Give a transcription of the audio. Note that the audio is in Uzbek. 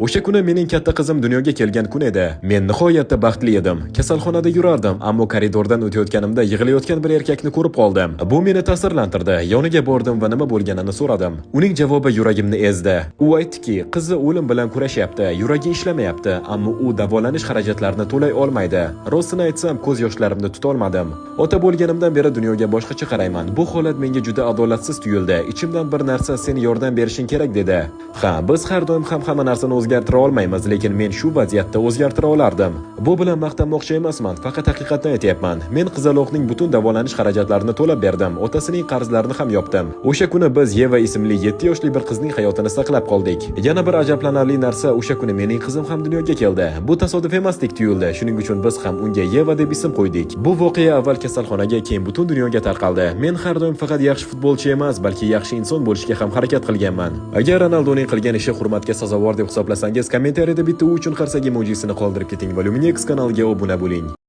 O'sha kuni mening katta qizim dunyoga kelgan kun edi. Men nihoyatda baxtli edim. Kasalxonada yurardim, ammo koridordan o'tayotganimda yig'layotgan bir erkakni ko'rib qoldim. Bu meni ta'sirlantirdi. Yoniga bordim va nima bo'lganini so'radim. Uning javobi yuragimni ezdi. U aytdiki, qizi o'lim bilan kurashyapti, yuragi ishlamayapti, ammo u davolanish xarajatlarini to'lay olmaydi. Rostini aytsam, ko'z yoshlarimni tuta olmadim. Ota bo'lganimdan beri dunyoga boshqacha qarayman. Bu holat menga juda adolatsiz tuyuldi. Ichimdan bir narsa sen yordam berishing kerak dedi. Ha, biz har doim ham hamma narsani o'zgartira olmaymiz, lekin men shu vaziyatda o'zgartira olardim. Bu bilan maqtanmoqchi emasman, faqat haqiqatni aytyapman. Men qizaloqning butun davolanish xarajatlarini to'lab berdim, otasining qarzlarini ham yopdim. O'sha kuni biz Yeva ismli 7 yoshli bir qizning hayotini saqlab qoldik. Yana bir ajablanarli narsa, o'sha kuni mening qizim ham dunyoga keldi. Bu tasodif emasdek tuyuldi. Shuning uchun biz ham unga Yeva deb ism qo'ydik. Bu voqea avval kasalxonaga, keyin butun dunyoga tarqaldi. Men har doim faqat yaxshi futbolchi emas, balki yaxshi inson bo'lishga ham harakat qilganman. Agar Ronaldoning qilgan ishi hurmatga sazovor deb hisoblasangiz, kommentariyada bitta u uchun qarsak emojisini qoldirib keting va Luminex kanaliga obuna bo'ling.